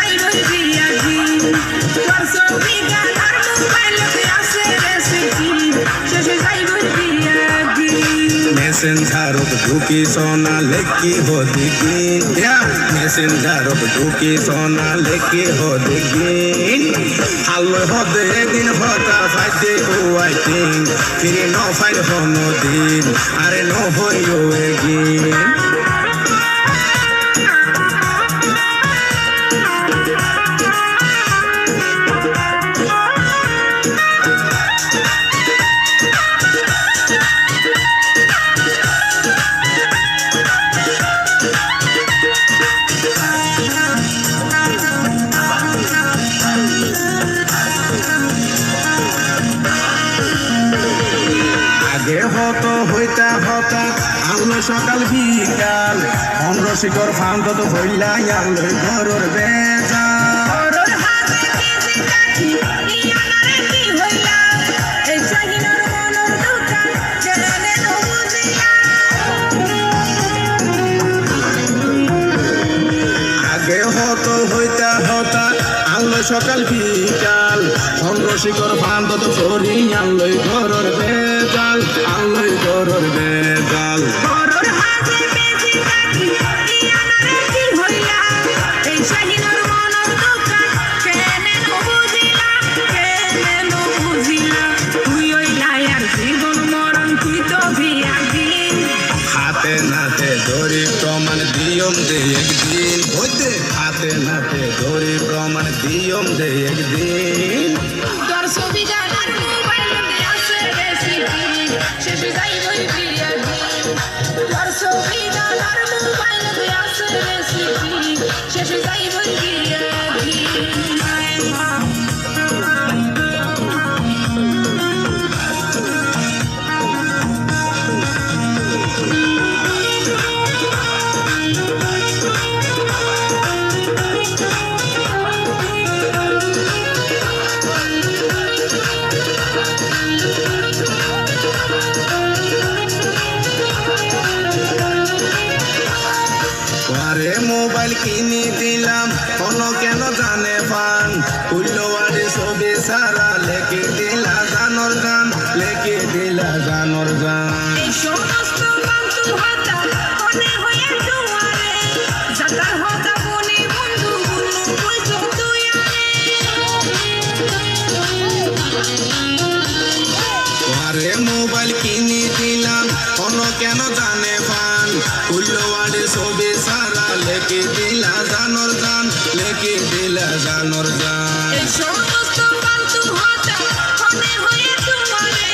যাইবই বিয়া দিন তোর ছবি গান আর মোবাইলতে আছে রেসিপি শেষে যাইবই বিয়া দিন মেসেঞ্জারত ঢুকি সোনা লেখি হদিগিন মেসেঞ্জারত ঢুকি সোনা লেখি হদিগিন হালো হদে দিন হতা ফাইতে ওয়াইটিং ফিরে ন ফাইল হনো দিন আরে ন হইও এগিন হতো হইতা হতা আলো সকাল বিকাল অন্য শিকর ফান্ত তো হইলা আলো ঘরের বেজা আগে হতো হইতা হতা আলো সকাল বিকাল অন্য শিকর ফান্ত তো সরি আলোই ঘরের বেজাল আলোই ঘরের বেজাল হাতে নাতে ধরি প্রমাণ দিয়ম দে একদিন হইতে হাতে নাতে ধরি প্রমাণ দিয়ম দে একদিন তোর ছবি গান আর মোবাইলতে আছে রেসিপি শেষে যাইবই বিয়া দিন তোর ছবি গান আর মোবাইলতে আছে রেসিপি শেষে যাইবই বিয়া দিন আরে মোবাইল কিনে দিলাম কোনো কেন জানে পান উল্লোয়ারে ছবি সারা লেখে দিলা জানোর গান লেখে দিলা জানোর গান এই সমস্ত ফালতু হতা মনে হয়ে দুয়ারে যাতার হতা বনে বন্ধু বন্ধু কইছো তুই আরে মোবাইল কিনে দিলাম কোনো কেন জানে পান উল্লোয়ারে ছবি সারা লেখে দিলা জানোর গান লেখে দিলা জানোর গান এই সমস্ত ফালতু হতা মনে হয়ে দুয়ারে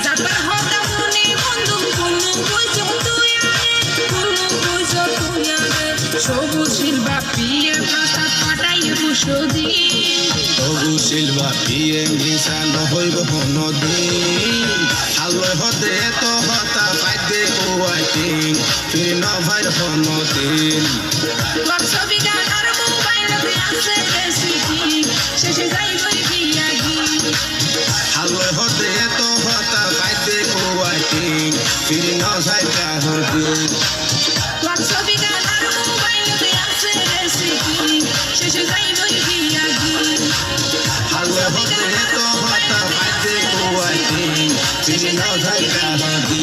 যাতার হতা বনে বন্ধু বন্ধু কইছো তুই সবুজ শিলবা পিয়ে প্রসাদ পাঠাই বুসদি সবু শিলবা পিয়ে মিশা নহইব কোনদিন আলোয় হতে তো হতা পাইতে কোয়াইটিং ফিরে ন ভাইর কোনদিন তোর ছবি গান আর মোবাইলতে আছে রেসিপি শেষে যাইবই বিয়া দিন আলোয় হতে তো হতা পাইতে কোয়াইটিং ফিরে ন যাইতা হদিন তোর ছবি গান আর মোবাইলতে আছে রেসিপি শেষে যাইবই বিয়া দিন আলোয় হতে তো হতা পাইতে কোয়াইটিং ফিরে ন যাইতা হদিন